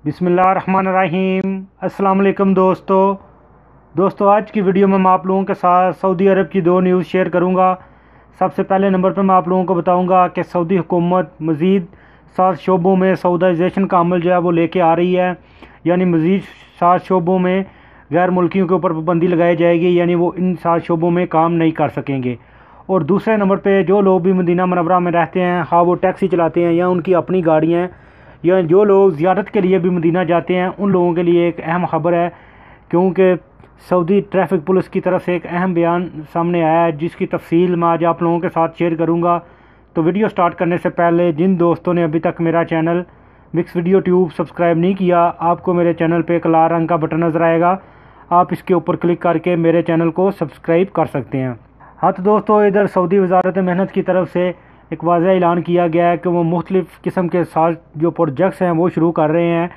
بسم اللہ الرحمن الرحیم۔ السلام علیکم دوستو آج کی ویڈیو میں آپ لوگوں کے ساتھ سعودی عرب کی دو نیوز شیئر کروں گا۔ سب سے پہلے نمبر پر میں آپ لوگوں کو بتاؤں گا کہ سعودی حکومت مزید 7 شعبوں میں سعودائزیشن کا عمل جو ہے وہ لے کے آ رہی ہے، یعنی مزید 7 شعبوں میں غیر ملکیوں کے اوپر پابندی لگائی جائے گی، یعنی وہ ان 7 شعبوں میں کام نہیں کر سکیں گے۔ اور دوسرے نمبر پہ جو لوگ بھی مدینہ منورہ میں رہتے ہیں، ہاں وہ ٹیکسی چلاتے ہیں یا ان کی اپنی گاڑیاں ہیں، یا جو لوگ زیارت کے لیے بھی مدینہ جاتے ہیں، ان لوگوں کے لیے ایک اہم خبر ہے، کیونکہ سعودی ٹریفک پولیس کی طرف سے ایک اہم بیان سامنے آیا ہے، جس کی تفصیل میں آج آپ لوگوں کے ساتھ شیئر کروں گا۔ تو ویڈیو سٹارٹ کرنے سے پہلے جن دوستوں نے ابھی تک میرا channel mix video tube subscribe نہیں کیا، آپ کو میرے چینل پہ ایک لال رنگ کا بٹن نظر آئے گا، آپ اس کے اوپر کلک کر کے میرے چینل کو سبسکرائب کر سکتے ہیں۔ ہاں تو دوستو، ادھر سعودی وزارت محنت کی طرف سے ایک واضح اعلان کیا گیا ہے کہ وہ مختلف قسم کے ساتھ جو پروجیکٹس ہیں وہ شروع کر رہے ہیں،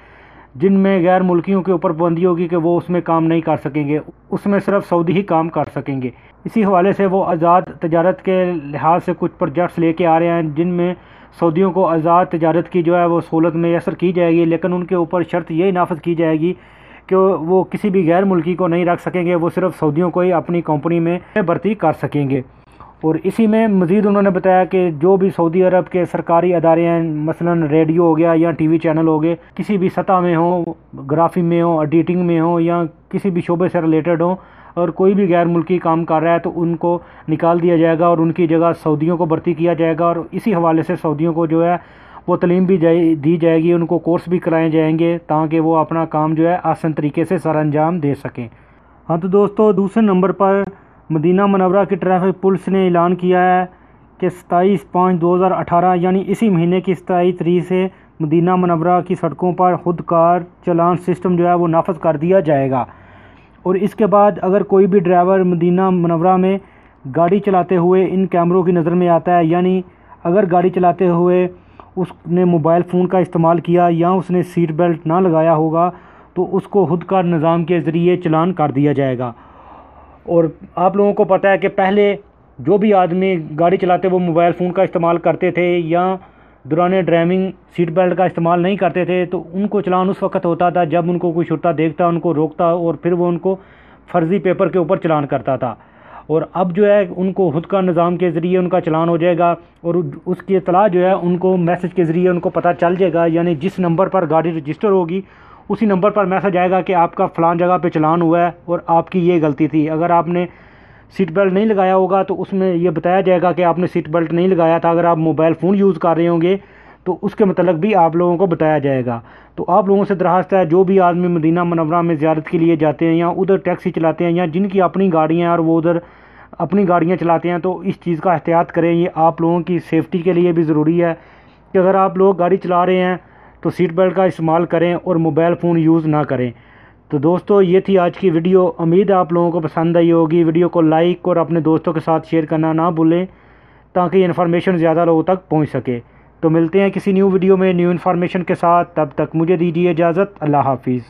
جن میں غیر ملکیوں کے اوپر پابندی ہوگی کہ وہ اس میں کام نہیں کر سکیں گے، اس میں صرف سعودی ہی کام کر سکیں گے۔ اسی حوالے سے وہ آزاد تجارت کے لحاظ سے کچھ پروجیکٹس لے کے آ رہے ہیں، جن میں سعودیوں کو آزاد تجارت کی جو ہے وہ سہولت میسر کی جائے گی، لیکن ان کے اوپر شرط یہ نافذ کی جائے گی کہ وہ کسی بھی غیر ملکی کو نہیں رکھ سکیں گے، وہ صرف سعودیوں کو ہی اپنی کمپنی میں بھرتی کر سکیں گے۔ اور اسی میں مزید انہوں نے بتایا کہ جو بھی سعودی عرب کے سرکاری ادارے ہیں، مثلا ریڈیو ہو گیا یا ٹی وی چینل ہو گئے، کسی بھی سطح میں ہوں، گرافی میں ہوں، ایڈیٹنگ میں ہوں، یا کسی بھی شعبے سے ریلیٹڈ ہوں، اور کوئی بھی غیر ملکی کام کر رہا ہے تو ان کو نکال دیا جائے گا اور ان کی جگہ سعودیوں کو بھرتی کیا جائے گا۔ اور اسی حوالے سے سعودیوں کو جو ہے وہ تعلیم بھی دی جائے گی، ان کو کورس بھی کرائے جائیں گے تاکہ وہ اپنا کام جو ہے آسان طریقے سے سر انجام دے سکیں۔ ہاں تو دوستو، دوسرے نمبر پر مدینہ منورہ کی ٹریفک پولیس نے اعلان کیا ہے کہ 27/5/2018 یعنی اسی مہینے کی 27 تاریخ سے مدینہ منورہ کی سڑکوں پر خود کار چلان سسٹم جو ہے وہ نافذ کر دیا جائے گا۔ اور اس کے بعد اگر کوئی بھی ڈرائیور مدینہ منورہ میں گاڑی چلاتے ہوئے ان کیمروں کی نظر میں آتا ہے، یعنی اگر گاڑی چلاتے ہوئے اس نے موبائل فون کا استعمال کیا یا اس نے سیٹ بیلٹ نہ لگایا ہوگا، تو اس کو خود کار نظام کے ذریعے چلان کر دیا جائے گا۔ اور آپ لوگوں کو پتہ ہے کہ پہلے جو بھی آدمی گاڑی چلاتے وہ موبائل فون کا استعمال کرتے تھے یا دوران ڈرائیونگ سیٹ بیلٹ کا استعمال نہیں کرتے تھے، تو ان کو چلان اس وقت ہوتا تھا جب ان کو کوئی چھوٹا دیکھتا، ان کو روکتا اور پھر وہ ان کو فرضی پیپر کے اوپر چلان کرتا تھا۔ اور اب جو ہے ان کو خود کا نظام کے ذریعے ان کا چلان ہو جائے گا، اور اس کی اطلاع جو ہے ان کو میسج کے ذریعے ان کو پتہ چل جائے گا، یعنی جس نمبر پر گاڑی رجسٹر ہوگی اسی نمبر پر میسج آئے گا کہ آپ کا فلان جگہ پہ چلان ہوا ہے اور آپ کی یہ غلطی تھی۔ اگر آپ نے سیٹ بیلٹ نہیں لگایا ہوگا تو اس میں یہ بتایا جائے گا کہ آپ نے سیٹ بیلٹ نہیں لگایا تھا۔ اگر آپ موبائل فون یوز کر رہے ہوں گے تو اس کے متعلق بھی آپ لوگوں کو بتایا جائے گا۔ تو آپ لوگوں سے درخواست ہے، جو بھی آدمی مدینہ منورہ میں زیارت کے لیے جاتے ہیں یا ادھر ٹیکسی چلاتے ہیں یا جن کی اپنی گاڑیاں ہیں اور وہ ادھر اپنی گاڑیاں چلاتے ہیں، تو اس چیز کا احتیاط کریں۔ یہ آپ لوگوں کی سیفٹی کے لیے بھی ضروری ہے کہ اگر آپ لوگ گاڑی چلا رہے ہیں تو سیٹ بیلٹ کا استعمال کریں اور موبائل فون یوز نہ کریں۔ تو دوستو، یہ تھی آج کی ویڈیو، امید ہے آپ لوگوں کو پسند آئی ہوگی۔ ویڈیو کو لائک اور اپنے دوستوں کے ساتھ شیئر کرنا نہ بھولیں تاکہ یہ انفارمیشن زیادہ لوگوں تک پہنچ سکے۔ تو ملتے ہیں کسی نیو ویڈیو میں نیو انفارمیشن کے ساتھ، تب تک مجھے دیجیے اجازت، اللہ حافظ۔